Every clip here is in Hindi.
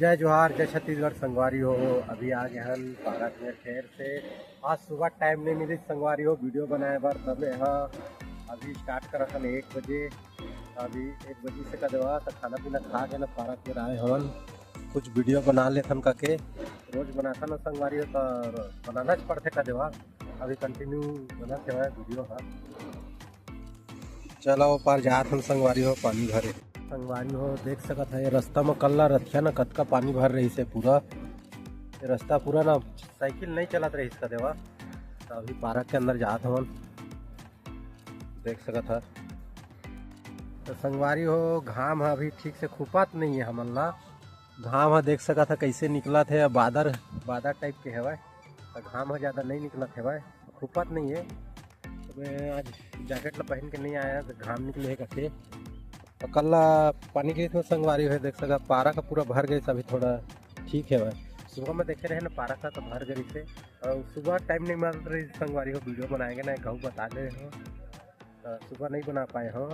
जय जोहार जय छत्तीसगढ़ संगवारी हो। अभी आ गए हम पारक में ठहर से। आज सुबह टाइम नहीं मिली संगवारी हो वीडियो बनाए बार, तब यहाँ अभी स्टार्ट करा था 1 बजे। अभी 1 बजे से का देवा तो खाना पीना खा के ना पारक में आए हवन। कुछ वीडियो बना ले थन का के रोज बनाता ना संगवारी हो तो बनाना च पड़ते का देवा। अभी कंटिन्यू बना थे वीडियो। हाँ चला वो पार जा हम संगवारी हो पानी भरे। संगवारी हो देख सकत है रास्ता में कल रथिया ना कतका पानी भर रही से पूरा रास्ता पूरा ना साइकिल नहीं चलत रही इसका देवा। तो अभी पार्क के अंदर जात हवन देख सकत है। तो संगवारी हो घाम है अभी ठीक से खुपात नहीं है हमन ला। घाम है देख सकत है कैसे निकला थे बादर बादर टाइप के है। तो घाम है ज़्यादा नहीं निकला थे खुपात नहीं है। तो मैं आज जैकेट ला पहन के नहीं आया तो घाम निकले है कटे। तो कल पानी गिरी थी संगवारी है देख सका पारा का पूरा भर गई। अभी थोड़ा ठीक है भाई। सुबह में देखे रहे ना पारा का तो भर गई थे और सुबह टाइम नहीं मिल रही संगवारी हो वीडियो बनाएंगे ना घऊ बता दे हो। तो सुबह नहीं बना पाए हो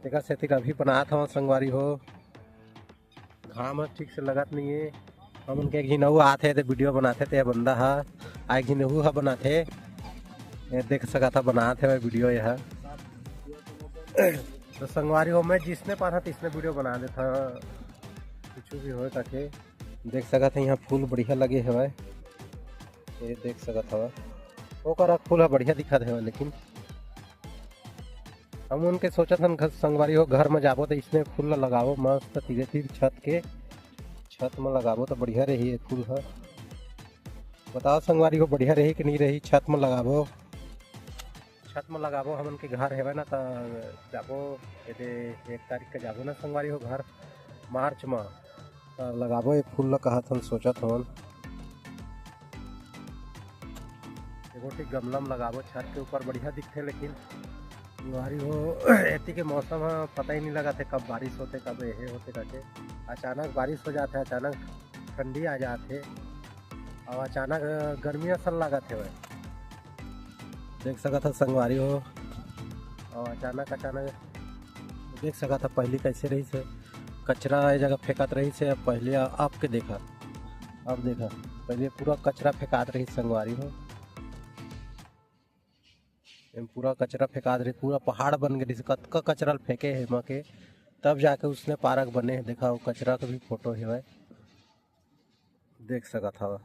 एक से अभी बना था संगवारी हो। घाम ठीक से लगत नहीं है। हम उनके घिनऊ आते थे वीडियो बनाते थे बंदा है आए घिनऊ है बनाते देख सका था बनाते हुए वीडियो यह। तो संगवारी हो मैं जिसने पाना था इसने वीडियो बना देता कुछ भी हो ताकि देख सका था। यहाँ फूल बढ़िया लगे है ये देख सका था वो करा फूल है बढ़िया दिखा है। लेकिन हम उनके सोचा था संगवारी हो घर में जाबो तो इसमें फूल लगाओ मस्त धीरे धीरे छत में लगाबो तो बढ़िया रही फूल है। बताओ संगवारी हो बढ़िया रही कि नहीं रही। छत में लगाबो हमन के घर है ना तो जाबो 1 तारीख के जाबो ना संगवारी हो घर मार्च में तो लगाबो ये फूल ला कहा था सोचत हवन। एगो ठीक गमला में लगाबो छत के ऊपर बढ़िया दिखते। लेकिन संगवारी हो ऐसी के मौसम है पता ही नहीं लगा थे कब बारिश होते कब ये होते करके। अचानक बारिश हो जाते अचानक ठंडी आ जाते और अचानक गर्मी असल लगा थे वह देख सका था संगवारी हो। और अचानक देख सका था पहले कैसे रही से कचरा ये जगह फेंकत रही से। अब पहले आपके देखा अब देखा पहले पूरा कचरा फेंकात रही संगवारी हो। पूरा कचरा फेंकात रही पूरा पहाड़ बन गई कतका कचरा फेंके है माँ के तब जाके उसने पार्क बने है। देखा वो कचरा का भी फोटो है देख सका था।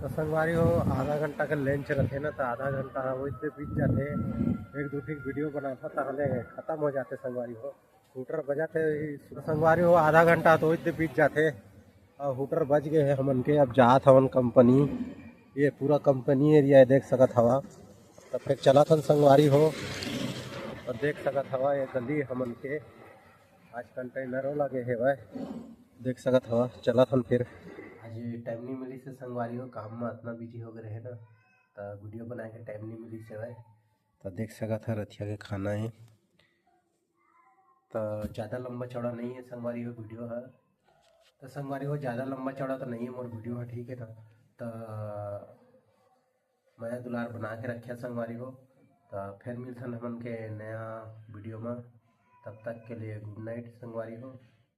तो संगवारी हो आधा घंटा का लंच रखे ना तो आधा घंटा वो इससे बीत जाते 1-2 ठीक वीडियो बनाता ताहले खत्म हो जाते संगवारी हो। हूटर बजाते संगवारी हो आधा घंटा तो इससे बीत जाते और हूटर बज गए हैं हमन के। अब जात हवन कंपनी ये पूरा कंपनी एरिया देख सकत हवा। तो फिर चला था संगवारी हो और देख सकत हवा ये गली हमन के आज कंटेनरों लगे है देख सकत हवा। चला था फिर आज टाइम नहीं मिली से संगवारी हो काम में इतना बिजी हो गए है ना तो वीडियो बनाए के टाइम नहीं मिली से भाई। तो देख सका था रथिया के खाना है तो ज़्यादा लंबा चौड़ा नहीं है संगवारी हो वीडियो है। तो संगवारी हो ज़्यादा लंबा चौड़ा तो नहीं है मोर वीडियो है ठीक है ना। तो मैं दुलार बना के रखा संगवारी हो। तो फिर मिलता हमन के नया वीडियो में तब तक के लिए गुड नाइट संगवारी हो।